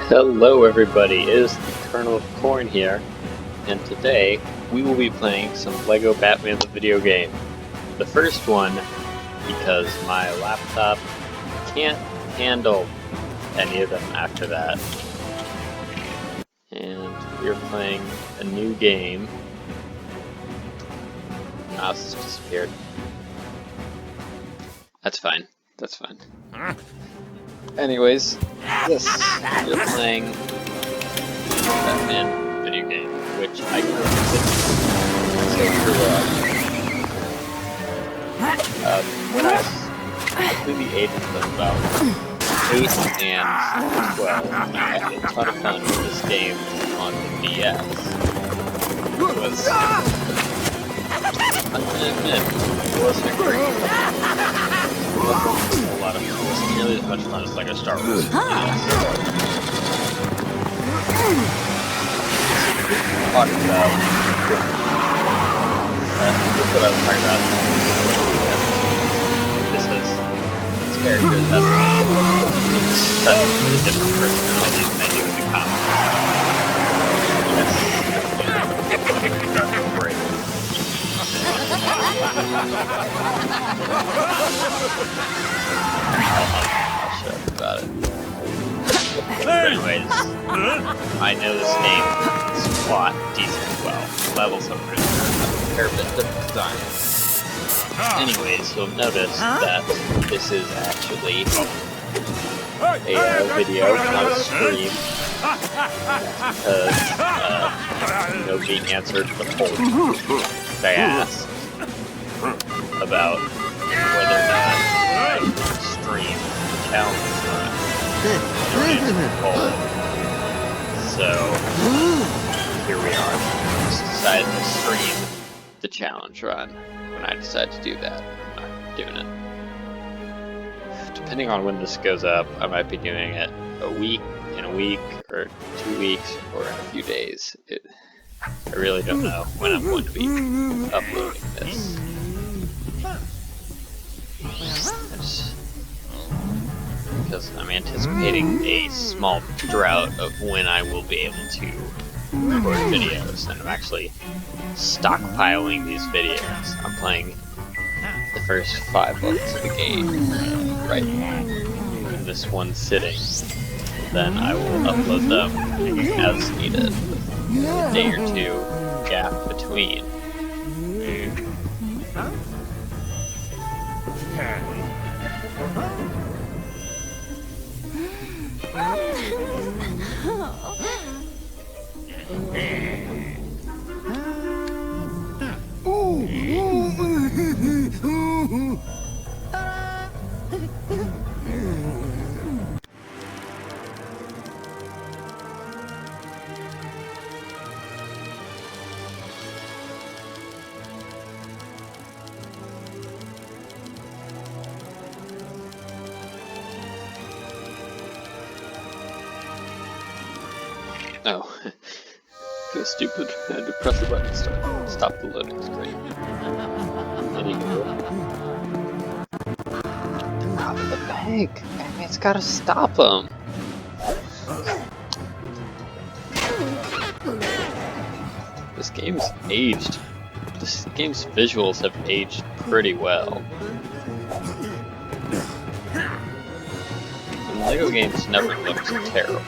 Hello everybody, it is the Kernel of Corn here, and today we will be playing some LEGO Batman the video game. The first one because my laptop can't handle any of them after that. And we're playing a new game. Mouse has disappeared. That's fine, that's fine. Anyways, yes, we're playing Batman video game, which I grew up when I was between the ages of about 8 and 12, I had a ton of fun with this game on the DS. It was, I'm gonna admit, it wasn't a great one. It wasn't a lot of fun. It wasn't nearly as much fun as like a Star Wars. Talking about that's what I was talking about. This character has such a different personality than they do in the comics. Yes. Great. I'll shut up about it. Anyways, I know this game is plot decently well. Levels are pretty a fair bit different designs. Anyways, you'll notice that this is actually a video, not a stream, because nobody answered the poll that I asked about whether or not I should stream the challenge run. So here we are. Just decided to stream the challenge run. When I decide to do that, I'm not doing it. Depending on when this goes up, I might be doing it in a week, or 2 weeks, or in a few days. I really don't know when I'm going to be uploading this. Because I'm anticipating a small drought of when I will be able to record videos, and I'm actually stockpiling these videos. I'm playing the first 5 levels of the game right now in this one sitting. Then I will upload them as needed, with a day or 2 gap between. Oh, feel stupid. I had to press the button to stop the loading screen. Anywho. Rob the bank! I mean, it's gotta stop him! This game's aged. This game's visuals have aged pretty well. And LEGO games never looked terrible.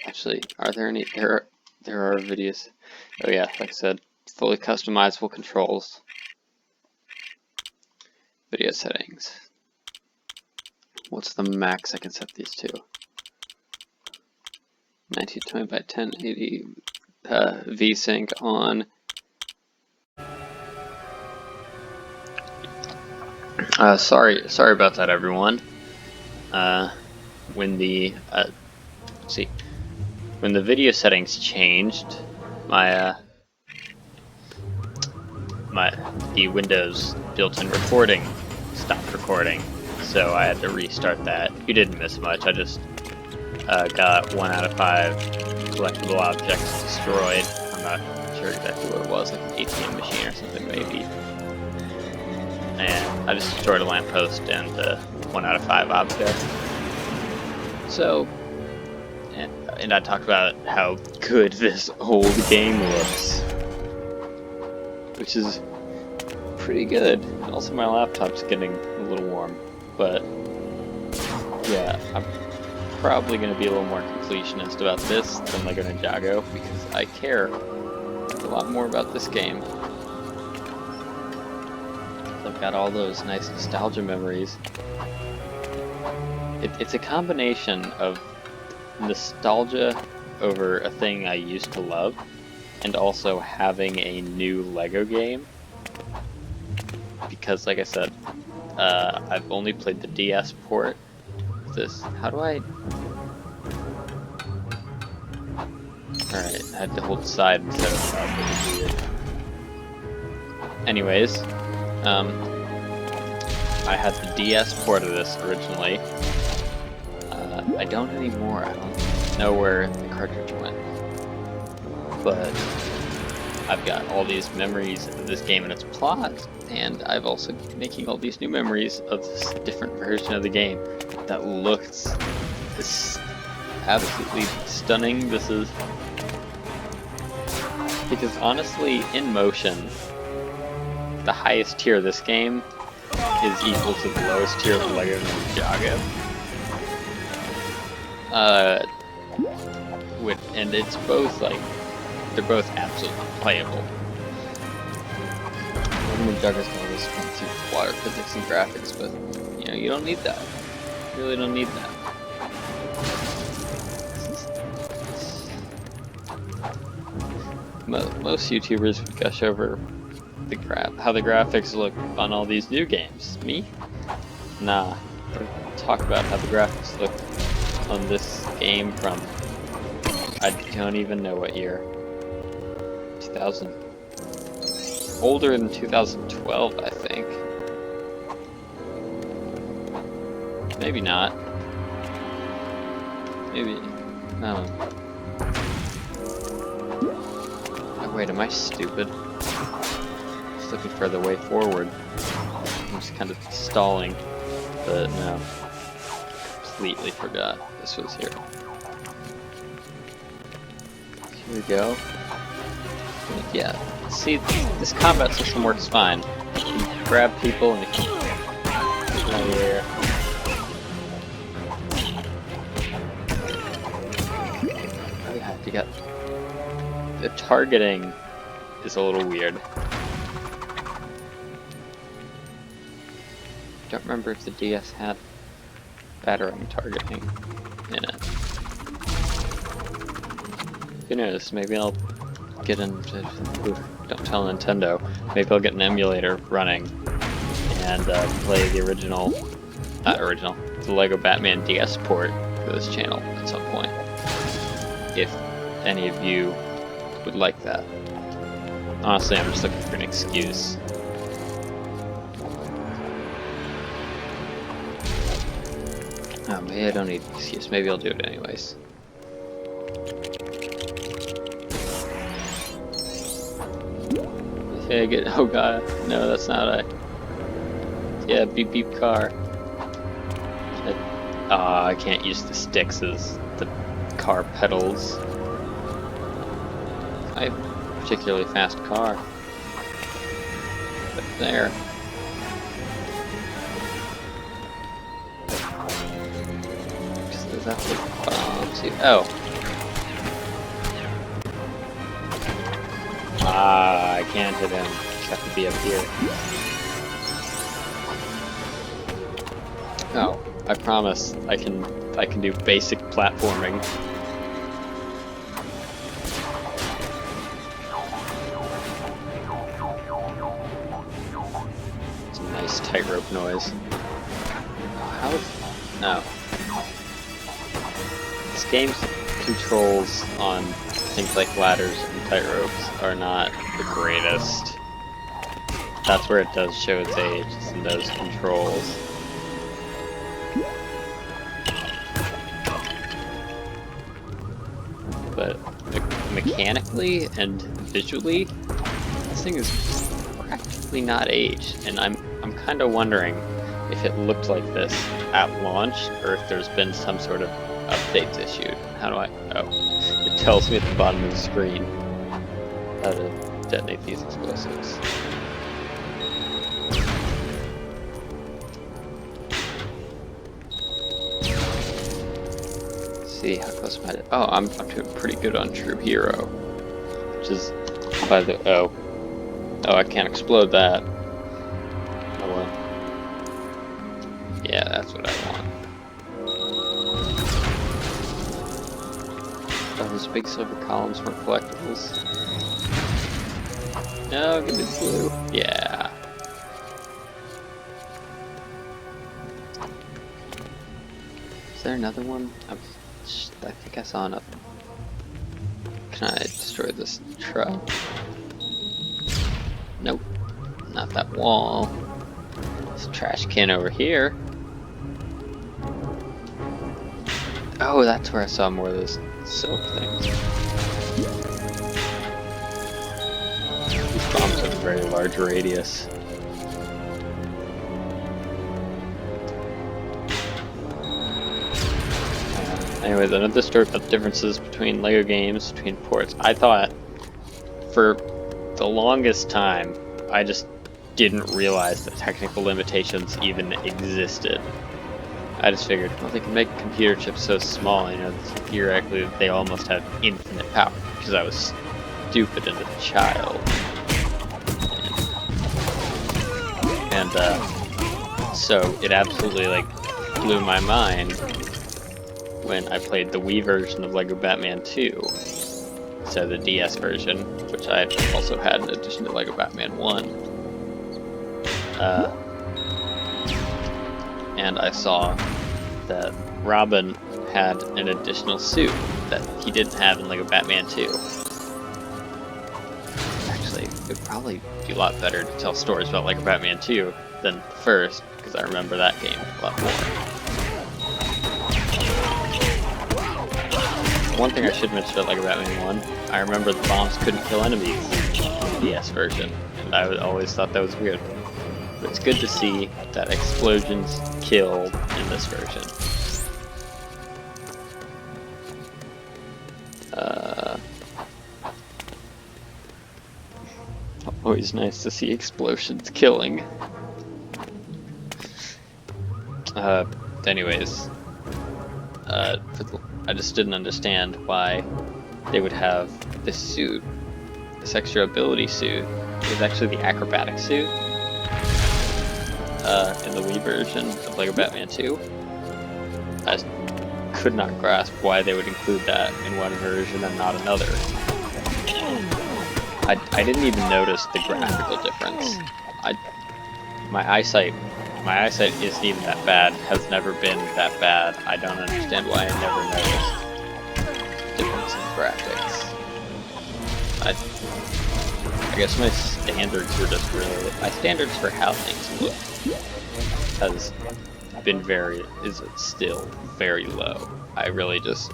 Actually, are there any? There are videos. Oh yeah, like I said, fully customizable controls. Video settings. What's the max I can set these to? 1920 by 1080 VSync on. Sorry about that, everyone. When the when the video settings changed, the Windows built-in recording stopped recording, so I had to restart that. You didn't miss much. I just got 1 out of 5 collectible objects destroyed. I'm not sure exactly what it was, like an ATM machine or something maybe. And I just destroyed a lamppost and 1 out of 5 objects. So, and I talked about how good this old game looks, which is pretty good. Also, my laptop's getting a little warm, but yeah, I'm probably going to be a little more completionist about this than Lego Ninjago because I care a lot more about this game. I've got all those nice nostalgia memories. It's a combination of nostalgia over a thing I used to love and also having a new Lego game. Because, like I said, I've only played the DS port. How do I... Alright, I had to hold side instead of up. Anyways, I had the DS port of this originally. I don't anymore. I don't know where the cartridge went. But I've got all these memories of this game and its plot, and I've also been making all these new memories of this different version of the game that looks absolutely stunning. This is... Because honestly, in motion, the highest tier of this game is equal to the lowest tier of Lego Ninjago. And it's both, like, they're both absolutely playable. Lego Ninjago's got all this fancy water physics and graphics, but, you know, you don't need that. You really don't need that. Most YouTubers would gush over how the graphics look on all these new games. Me? Nah. Talk about how the graphics look on this game from, I don't even know what year. 2000. Older than 2012, I think. Maybe not. Maybe, I don't know. Oh, wait, am I stupid? Just looking for the way forward. I'm just kind of stalling, but no. Completely forgot this was here. Here we go. Yeah, see, this combat system works fine. You can grab people and you can get out of here. Oh yeah, you got... The targeting is a little weird. Don't remember if the DS had battering targeting in it. Who knows, maybe I'll get into... Ooh, don't tell Nintendo. Maybe I'll get an emulator running and play the original... Not original, the Lego Batman DS port for this channel at some point. If any of you would like that. Honestly, I'm just looking for an excuse. Oh, maybe I don't need an excuse. Maybe I'll do it anyways. Okay, get. Oh god, no, that's not a. Yeah, beep beep car. I can't use the sticks as the car pedals. I have a particularly fast car. But there. Is that the oh. I can't hit him. Just have to be up here. Oh, I promise I can do basic platforming. It's a nice tightrope noise. How is... No. This game's controls on things like ladders and tightropes are not the greatest. That's where it does show its age, is in those controls. but mechanically and visually, this thing is practically not aged, and I'm kind of wondering if it looked like this at launch, or if there's been some sort of updates issued. How do I... oh. It tells me at the bottom of the screen how to detonate these explosives. Let's see, how close am I to... oh, I'm doing pretty good on True Hero. Which is by the... oh. Oh, I can't explode that. Oh well. Yeah, that's what I want. Oh, those big silver columns were collectibles. No, give me the blue. Yeah. Is there another one? I think I saw another. Can I destroy this truck? Nope. Not that wall. There's a trash can over here. Oh, that's where I saw more of those silk things. These bombs have a very large radius. Anyways, another story about the differences between LEGO games, between ports. I thought, for the longest time, I just didn't realize that technical limitations even existed. I just figured, well, they can make computer chips so small, you know, theoretically they almost have infinite power, because I was stupid as a child. And so it absolutely like blew my mind when I played the Wii version of LEGO Batman 2 instead of the DS version, which I also had in addition to LEGO Batman 1. And I saw that Robin had an additional suit that he didn't have in LEGO Batman 2. Actually, it would probably be a lot better to tell stories about LEGO Batman 2 than the first, because I remember that game a lot more. One thing I should mention about LEGO Batman 1, I remember the bombs couldn't kill enemies in the DS version, and I always thought that was weird. But it's good to see that explosions kill in this version. Always nice to see explosions killing. Anyways, I just didn't understand why they would have this suit, this extra ability suit. It was actually the acrobatic suit in the Wii version of LEGO Batman 2. I just could not grasp why they would include that in one version and not another. I didn't even notice the graphical difference. My eyesight isn't even that bad, has never been that bad. I don't understand why I never noticed difference in graphics. I guess my standards were just really... my standards for how things look has been still very low. I really just...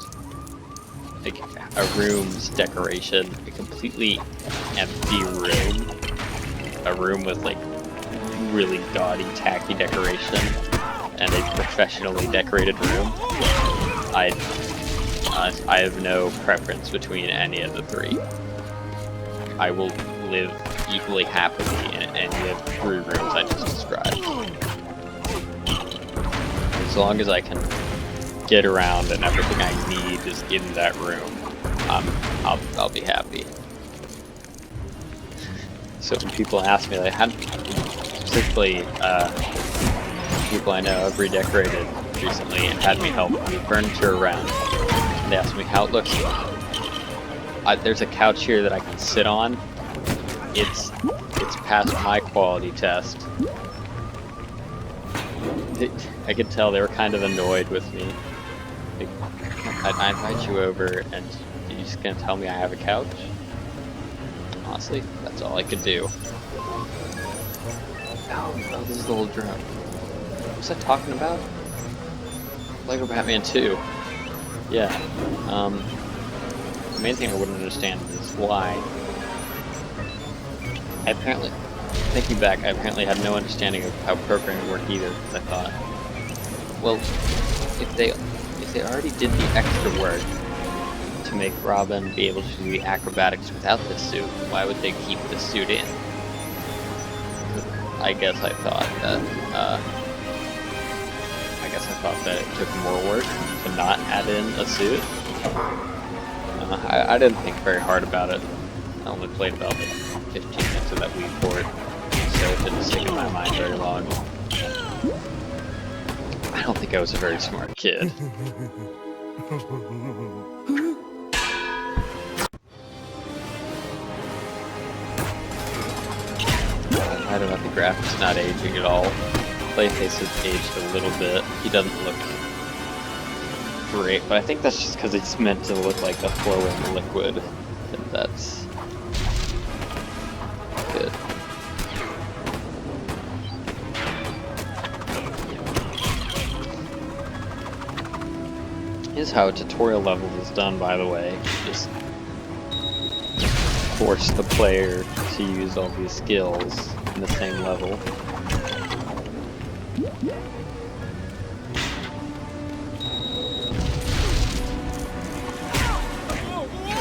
like, a room's decoration, a completely empty room, a room with like really gaudy, tacky decoration, and a professionally decorated room. I have no preference between any of the three. I will live equally happily in any of the three rooms I just described. As long as I can get around and everything I need is in that room, I'll be happy. So when people ask me, like, how, specifically people I know have redecorated recently and had me help move furniture around, and they ask me how it looks. There's a couch here that I can sit on. It's passed my quality test. I could tell they were kind of annoyed with me. I invite you over and you're just gonna tell me I have a couch? Honestly, that's all I could do. Oh, this is the whole drone. What was I talking about? LEGO Batman 2. Yeah. main thing I wouldn't understand is why. I apparently, thinking back, I apparently had no understanding of how programming worked either, because I thought, well, if they already did the extra work to make Robin be able to do the acrobatics without the suit, why would they keep the suit in? I guess I thought that it took more work to not add in a suit. I didn't think very hard about it. I only played about like 15 minutes of that Wii port, so it didn't stick in my mind very long. I don't think I was a very smart kid. I don't know if the graphics not aging at all. Clayface has aged a little bit. He doesn't look great, but I think that's just because it's meant to look like a flowing liquid. And that's good. Here's how a tutorial level is done, by the way. Just force the player to use all these skills in the same level.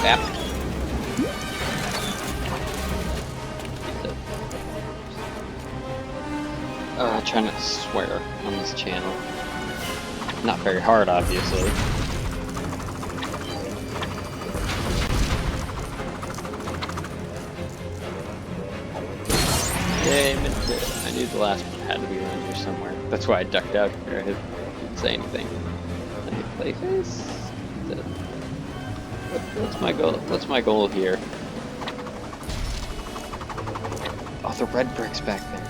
Yep. I try not to swear on this channel. Not very hard, obviously. Yay, I knew the last one had to be around here somewhere. That's why I ducked out here. I didn't say anything. I hit Clayface. What's my goal? What's my goal here? Oh, the red brick's back there.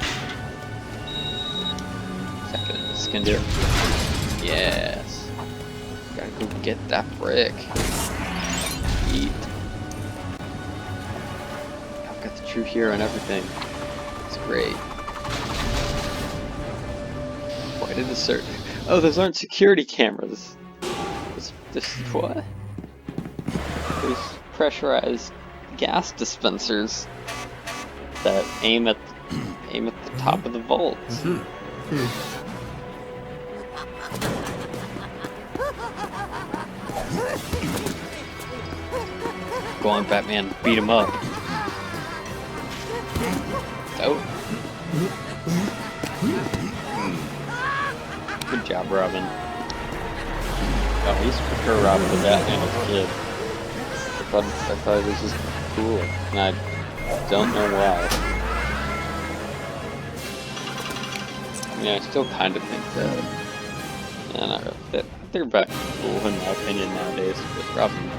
Second, this can do it. Yes. Gotta go get that brick. Eat. I've got the true hero and everything. It's great. Why did this search? Oh, those aren't security cameras. This what? There's pressurized gas dispensers that aim at the top of the vaults. Go on, Batman, beat him up. Oh. Good job, Robin. Oh, I used to prefer Robin to Batman as a kid. I thought it was just cool, and I don't know why. I mean, I still kind of think that. Yeah, not really. They're back cool in my opinion nowadays, but Robin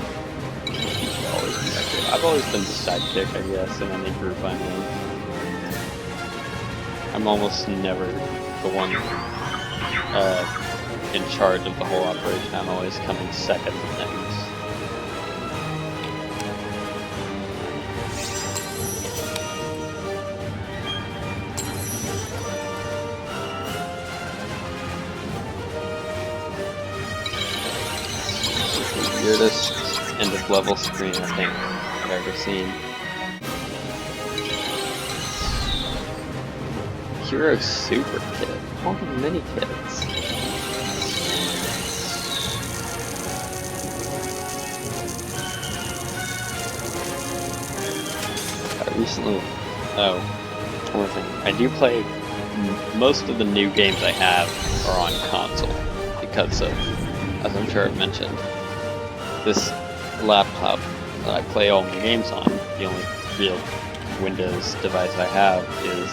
should always be back there. I've always been the sidekick, I guess, in any group I'm in. I'm almost never the one in charge of the whole operation. I'm always coming second to things. Weirdest end of level screen I think I've ever seen. Hero Super Kit. All the mini kits. I recently. Oh, one thing. I do play. Most of the new games I have are on console because of, as I'm sure I've mentioned, this laptop that I play all my games on. The only real Windows device I have is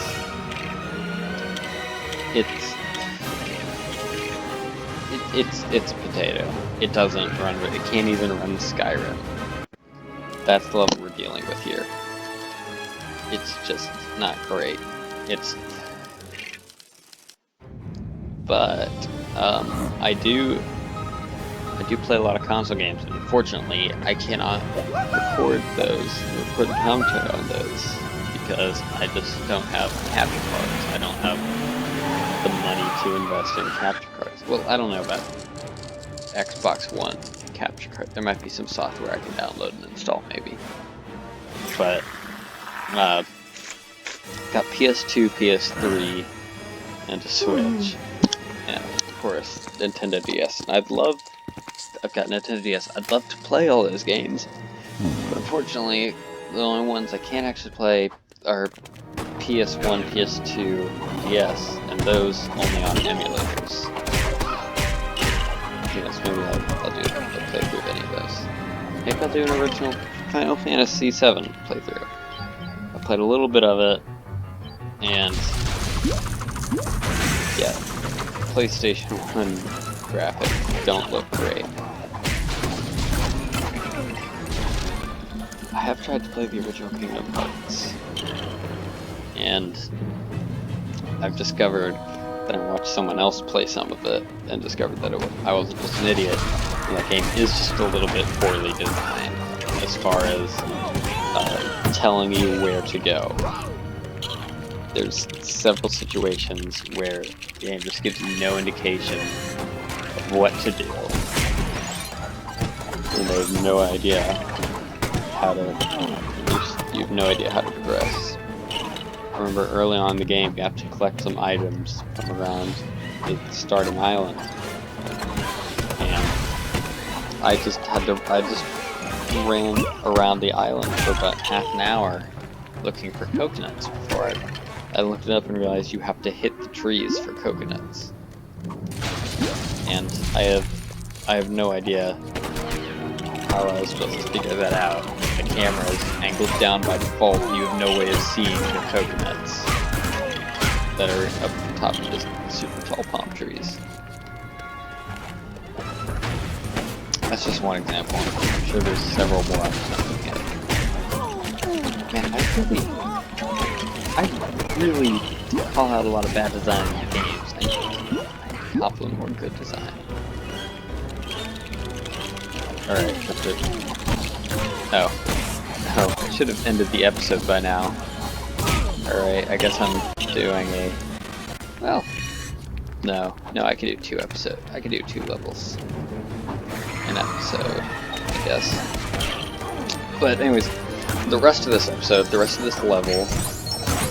it's a potato. It doesn't run. It can't even run Skyrim. That's the level we're dealing with here. It's just not great. But I do play a lot of console games, and unfortunately, I cannot record the commentary on those, because I just don't have capture cards. I don't have the money to invest in capture cards. Well, I don't know about Xbox One capture card. There might be some software I can download and install, maybe. But got PS2, PS3, and a Switch, and of course Nintendo DS. And I've got Nintendo DS. I'd love to play all those games, but unfortunately, the only ones I can't actually play are PS1, PS2, DS, and those only on emulators. Yes, maybe I'll do a playthrough of any of those. Maybe I'll do an original Final Fantasy VII playthrough. I played a little bit of it, and yeah, PlayStation 1 graphics don't look great. I have tried to play the original Kingdom Hearts, and I've discovered that I watched someone else play some of it, and discovered that I wasn't just an idiot, and that game is just a little bit poorly designed, as far as telling you where to go. There's several situations where the game just gives you no indication of what to do, and they have no idea how to. You have no idea how to progress. I remember early on in the game, you have to collect some items from around the starting island, and I just ran around the island for about half an hour looking for coconuts before I looked it up and realized you have to hit the trees for coconuts. And I have no idea how I was supposed to figure that out. The camera is angled down by default, and you have no way of seeing the coconuts that are up the top of just super tall palm trees. That's just one example. I'm sure there's several more I'm not looking at. Man, I really call out a lot of bad design in the games. I compliment more good design. Alright, that's it. Oh, I should have ended the episode by now. Alright, I guess I'm doing a... Well, no, I could do 2 episodes. I could do 2 levels. An episode, I guess. But anyways, the rest of this episode, the rest of this level,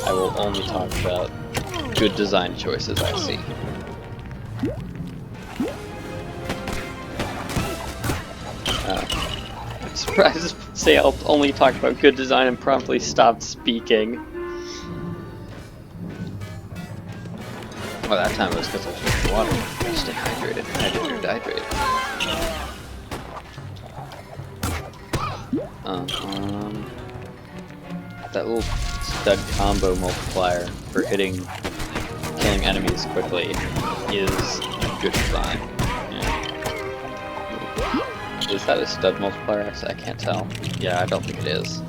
I will only talk about good design choices I see. I'm surprised to say I'll only talk about good design and promptly stopped speaking. Well, that time it was because I was drinking water. I stay hydrated. Hydrated. That little stud combo multiplier for killing enemies quickly is good design. Yeah. Is that a stud multiplier? Actually, I can't tell. Yeah, I don't think it is.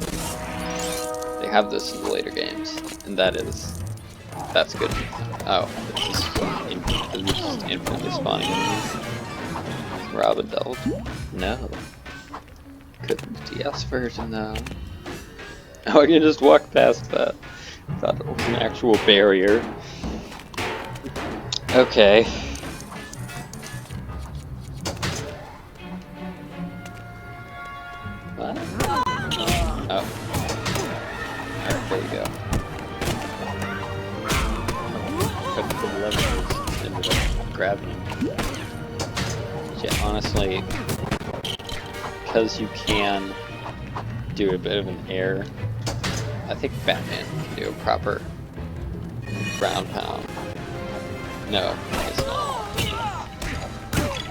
They have this in the later games, and that's good. Oh, it's just infinitely spawning enemies. Robin Delt? No. Couldn't DS version though. Oh, I can just walk past that. I thought it was an actual barrier. Okay. What? Oh. Alright, there you go. Couldn't put levers, ended up grabbing him. Yeah, honestly, because you can do a bit of an air, I think Batman can do a proper ground pound. No, I guess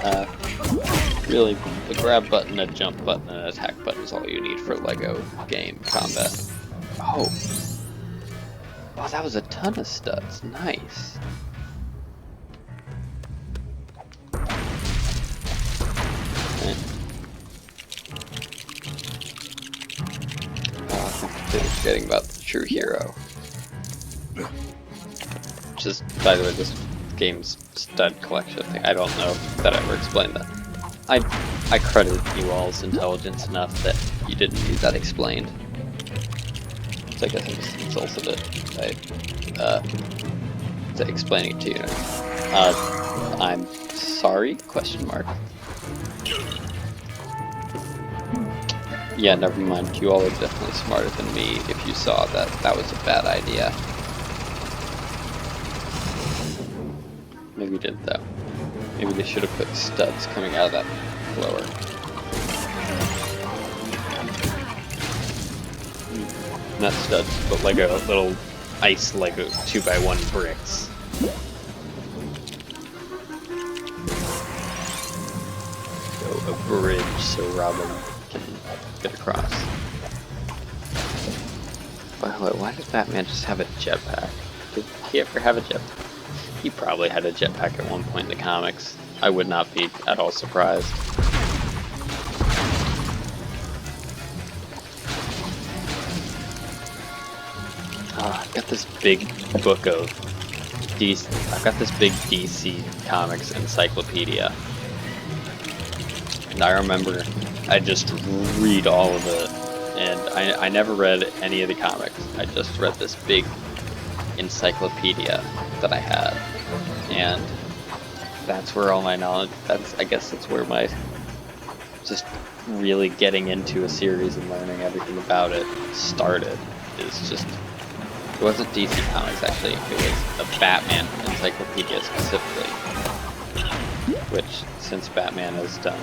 not. Really, the grab button, a jump button, and an attack button is all you need for Lego game combat. Oh. Wow, that was a ton of studs. Nice. Forgetting about the true hero. Just, by the way, this game's stud collection thing. I don't know that I ever explained that. I credit you all's intelligence enough that you didn't need that explained. So I guess I just insulted it by explaining it to you. I'm sorry? Question mark. Yeah, never mind. You all are definitely smarter than me if you saw that that was a bad idea. Maybe you did, though. Maybe they should have put studs coming out of that blower. Not studs, but Lego, little ice Lego 2x1 bricks. So a bridge so Robin can get across. By the way, why did Batman just have a jetpack? Did he ever have a jetpack? He probably had a jetpack at one point in the comics. I would not be at all surprised. I've got this big book of DC. I've got this big DC Comics encyclopedia, and I remember I just read all of it, and I never read any of the comics. I just read this big encyclopedia that I had, and that's where all my knowledge. I guess that's where my just really getting into a series and learning everything about it started. Is just. It wasn't DC Comics, actually. It was a Batman encyclopedia specifically. Which, since Batman has done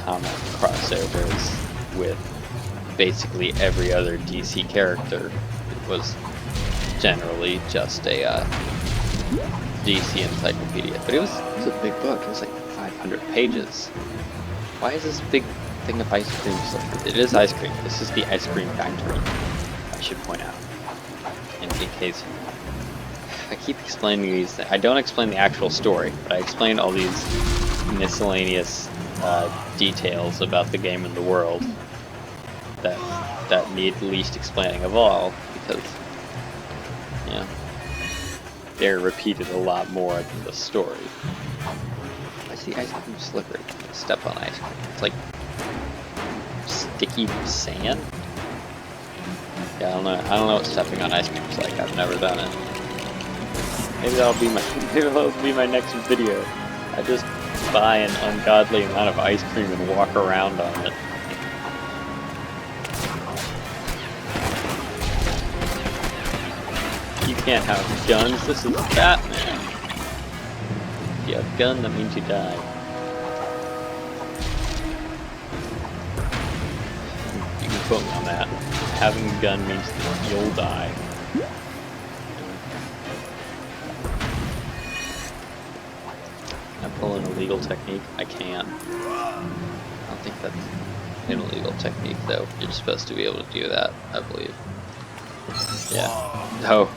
comic crossovers with basically every other DC character, it was generally just a DC encyclopedia. But it was a big book. It was like 500 pages. Why is this big thing of ice cream so... It is ice cream. This is the ice cream factory, I should point out. In case I keep explaining these things. I don't explain the actual story, but I explain all these miscellaneous details about the game and the world that need least explaining of all, because they're repeated a lot more than the story. Why is the ice cream slippery? Step on ice cream. It's like sticky sand. Yeah, I don't know what stepping on ice cream is like. I've never done it. Maybe that'll be my next video. I just buy an ungodly amount of ice cream and walk around on it. You can't have guns. This is Batman. If you have a gun, that means you die. You can quote me on that. Having a gun means that you'll die. Can I pull an illegal technique? I can. I don't think that's an illegal technique, though. You're supposed to be able to do that, I believe. Yeah. No.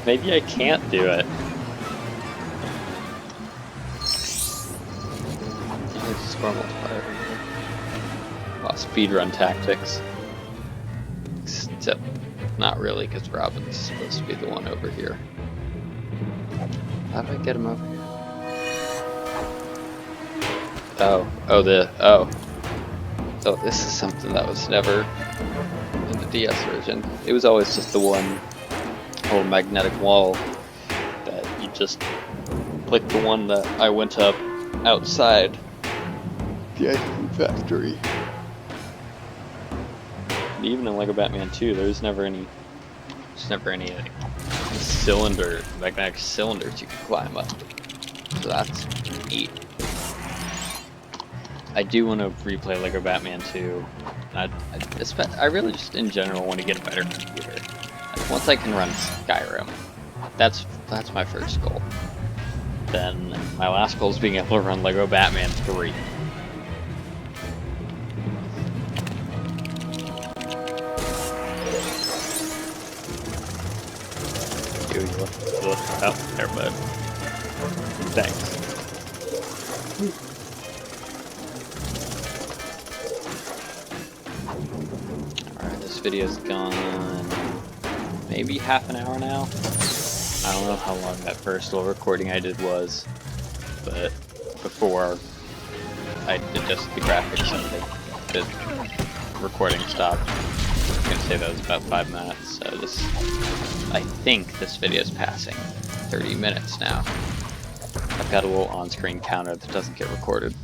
Maybe I can't do it. There's a score multiplier. Wow, speedrun tactics. Except, not really, because Robin's supposed to be the one over here. How do I get him over here? So this is something that was never in the DS version. It was always just the one whole magnetic wall that you just, like the one that I went up outside the ice cream factory. And even in Lego Batman 2, there's never any like, magnetic cylinders you can climb up. So that's neat. I do want to replay Lego Batman 2. I really just, in general, want to get a better computer. Once I can run Skyrim, that's my first goal. Then my last goal is being able to run Lego Batman 3. You look out there, bud. Thanks. Alright, this video's gone maybe half an hour now. I don't know how long that first little recording I did was, but before I adjusted the graphics and the recording stopped, I was going to say that was about 5 minutes, so I think this video is passing 30 minutes now. I've got a little on-screen counter that doesn't get recorded.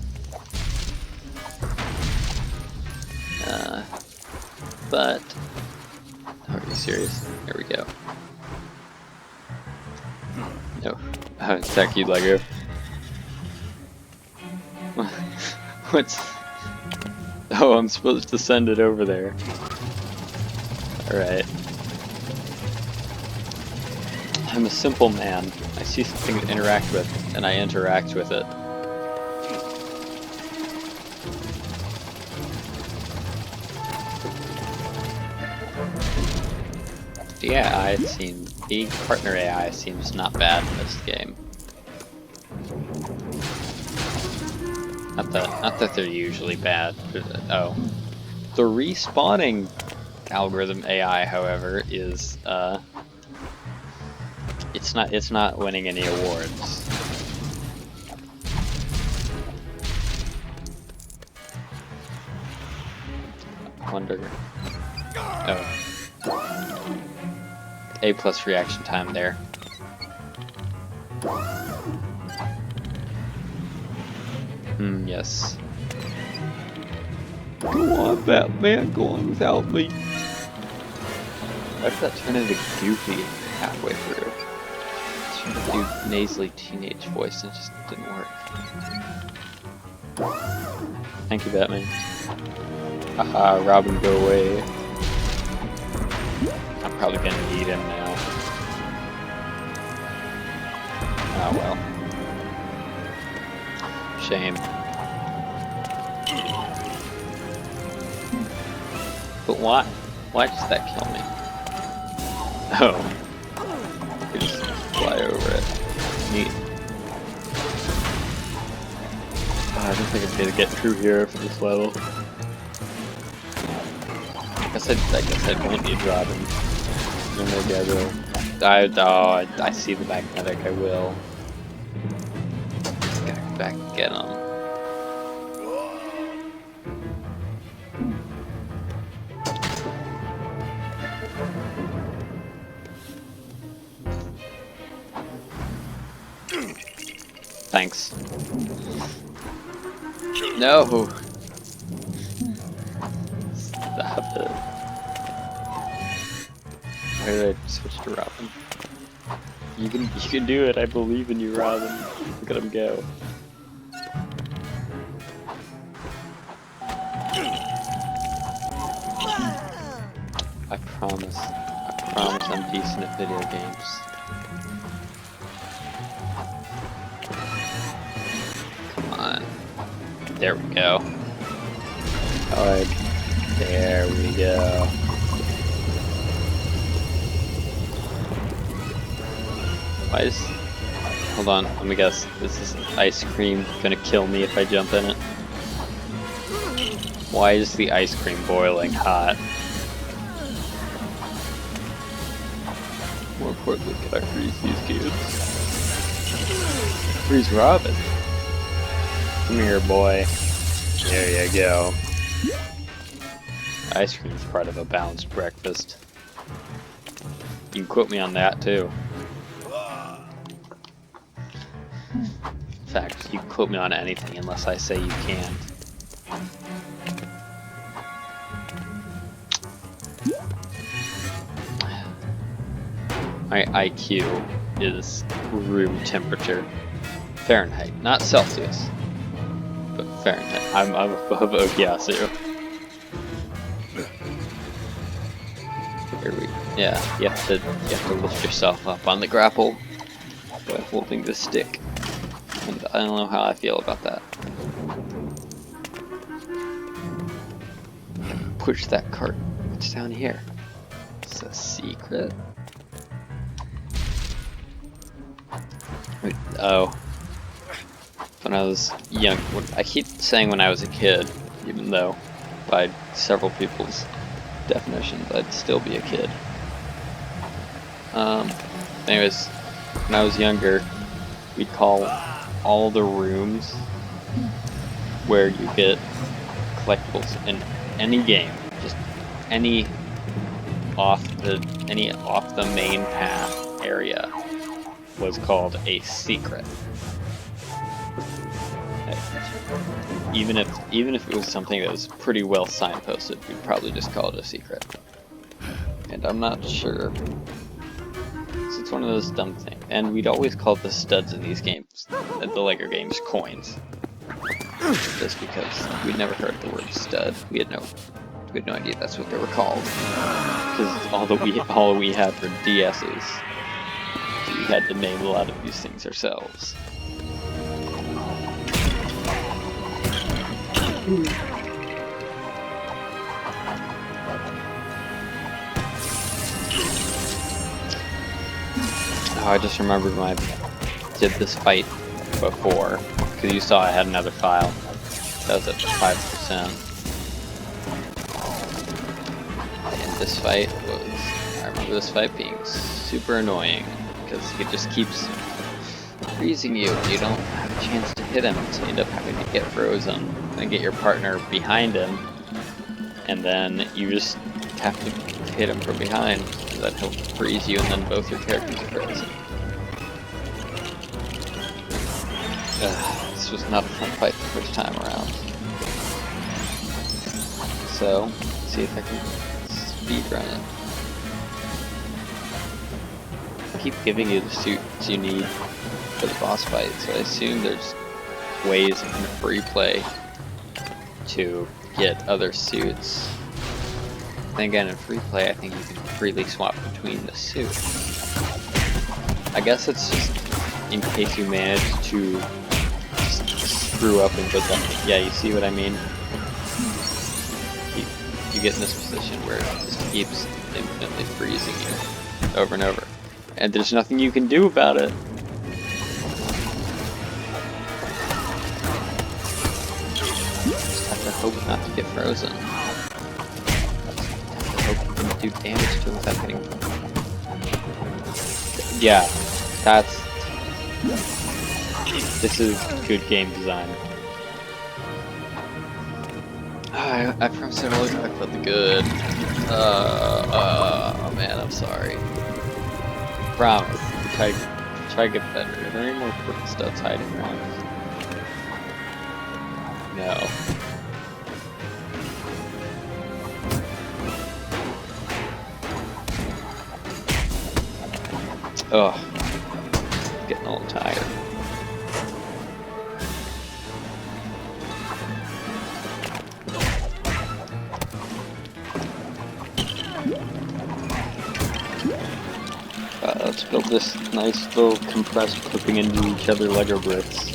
But are you serious? Here we go. No, attack you, Lego. What's? Oh, I'm supposed to send it over there. All right. I'm a simple man. I see something to interact with, and I interact with it. The partner AI seems not bad in this game. Not that they're usually bad. Oh, the respawning algorithm AI, however, is it's not winning any awards. I wonder. Oh. A+ reaction time there. Yes. Go on, Batman, go on without me. Why did that turn into Goofy halfway through? Trying to do nasally teenage voice and it just didn't work. Thank you, Batman. Haha, Robin, go away. I'm probably gonna need him now. Oh well. Shame. But why? Why does that kill me? Oh. You just fly over it. Neat. Oh, I don't think I'm gonna get true hero for this level. I guess I don't need Robin. No, maybe I will. I see the magnetic, I will. Gotta go back and get him. Thanks. No! Stop it. Why did I switch to Robin? You can do it, I believe in you, Robin. Look at him go. I promise I'm decent at video games. Come on. There we go. Alright. There we go. Why is... Hold on, let me guess. Is this ice cream gonna kill me if I jump in it? Why is the ice cream boiling hot? More importantly, can I freeze these kids? Freeze Robin. Come here, boy. There you go. Ice cream is part of a balanced breakfast. You can quote me on that too. In fact, you can quote me on anything unless I say you can't. My IQ is room temperature. Fahrenheit, not Celsius, but Fahrenheit. I'm above Okiasu. Here we, yeah, you have to lift yourself up on the grapple by holding the stick. And I don't know how I feel about that. Push that cart. What's down here? It's a secret. Wait, oh. When I was young, I keep saying when I was a kid, even though by several people's definitions I'd still be a kid. Anyways, when I was younger, we'd call all the rooms where you get collectibles in any game, just any off the main path area, was called a secret. even if it was something that was pretty well signposted, we'd probably just call it a secret. And I'm not sure. So it's one of those dumb things. And we'd always call the studs in these games, the LEGO games, coins. Just because we'd never heard the word stud. We had no idea that's what they were called. Because all we had were DS's. So we had to name a lot of these things ourselves. Oh, I just remembered when I did this fight before, because you saw I had another file. That was at 5%. And this fight I remember this fight being super annoying, because it just keeps freezing you, and you don't have a chance to hit him, so you end up having to get frozen, and get your partner behind him, and then you just have to hit him from behind, and then he'll freeze you, and then both your characters are frozen. This was not a fun fight the first time around. So, let's see if I can speedrun it. I keep giving you the suits you need for the boss fight, so I assume there's ways in free play to get other suits. And again, in free play, I think you can freely swap between the suits. I guess it's just in case you manage to screw up and go down. Yeah, you see what I mean? You get in this position where it just keeps infinitely freezing you over and over. And there's nothing you can do about it. Just have to hope not to get frozen. Have to hope you can do damage to it without getting... Yeah, this is good game design. I promised I'd only talk about the good. Oh man, I'm sorry. Promise. Try to get better. Are there any more important studs hiding around? No. Ugh. Getting all tired. Let's build this nice little compressed clipping into each other Lego bricks.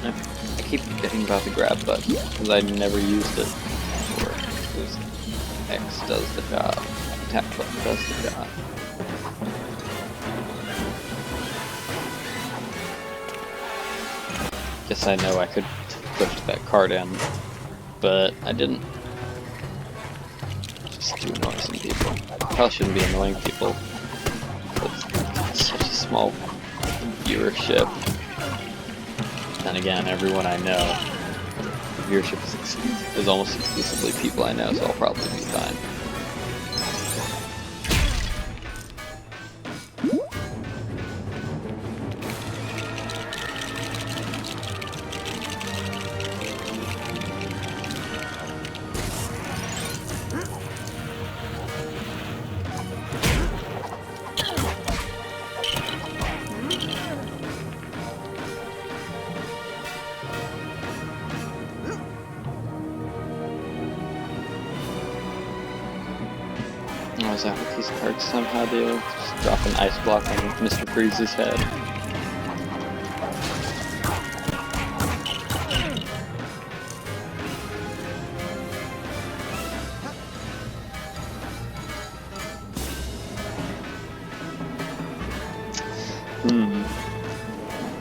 I keep forgetting about the grab button because I never used it before. Because X does the job, tap button does the job. Guess I know I could push that card in, but I didn't. Just too annoying people. Probably shouldn't be annoying people. It's such a small viewership. And again, everyone I know, the viewership is almost exclusively people I know, so I'll probably be fine. Oh, is that what these cards somehow do? Just drop an ice block on Mr. Freeze's head.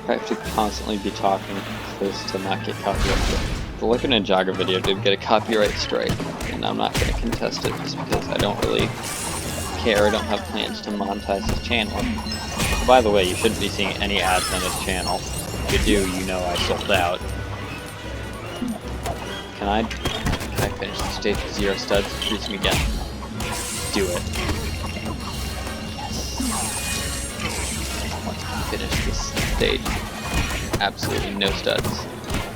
I have to constantly be talking close to not get copyright. The Lego Ninjago video did get a copyright strike, and I'm not going to contest it just because I don't really care. I don't have plans to monetize his channel. By the way, you shouldn't be seeing any ads on his channel. If you do, you know I sold out. Can I finish the stage with 0 studs? Freeze me again. Do it. finish this stage. Absolutely no studs.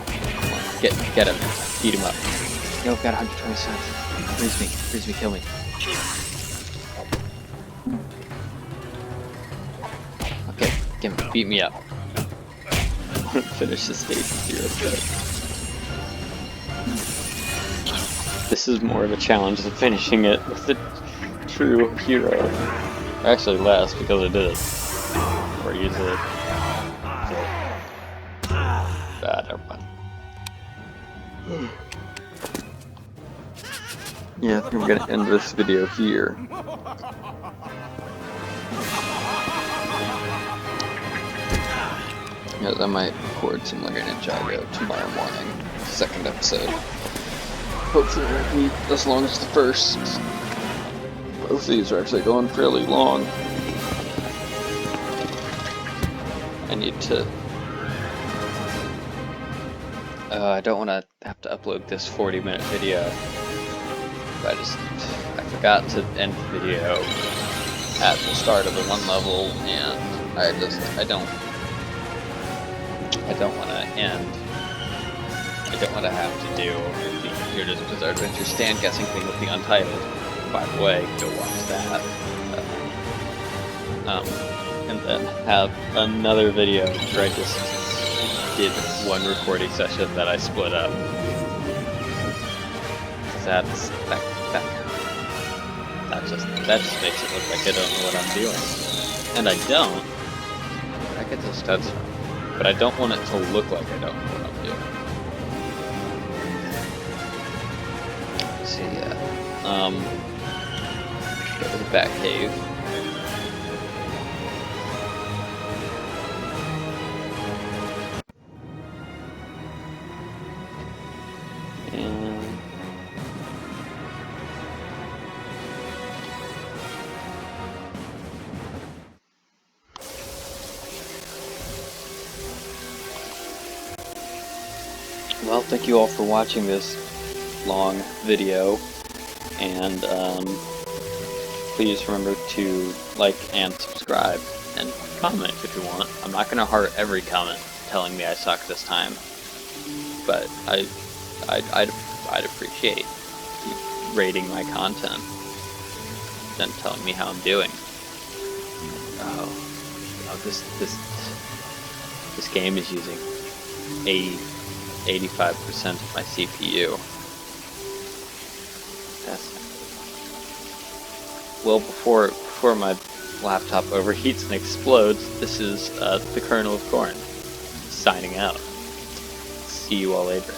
Come on, get him. Beat him up. Yo, I've got 120 studs. Freeze me, kill me. Okay, beat me up. Finish the stage with 0 studs. This is more of a challenge than finishing it with the true hero. Actually less, because I did it. Or use it. Never mind. Yeah, I think I'm gonna end this video here. Because I might record some Lagrange Ninjago tomorrow morning. Second episode. Hopefully it won't be as long as the first. Both of these are actually going fairly long. I need to... I don't want to have to upload this 40-minute video. But I forgot to end the video at the start of the one level, and I don't want to end. I don't want to have to do the Heroes of Bizarre Adventure stand guessing thing with the Untitled. By the way, go watch that. And then have another video where I just did one recording session that I split up. That just makes it look like I don't know what I'm doing. And I don't. I get those studs from. But I don't want it to look like I don't know what I'm doing. So yeah. Go to the back cave. Well, thank you all for watching this long video, and please remember to like and subscribe, and comment if you want. I'm not going to heart every comment telling me I suck this time, but I'd appreciate you rating my content and telling me how I'm doing. Oh, this game is using 85% of my CPU. Well, before my laptop overheats and explodes, this is the Kernel of Corn signing out. See you all later.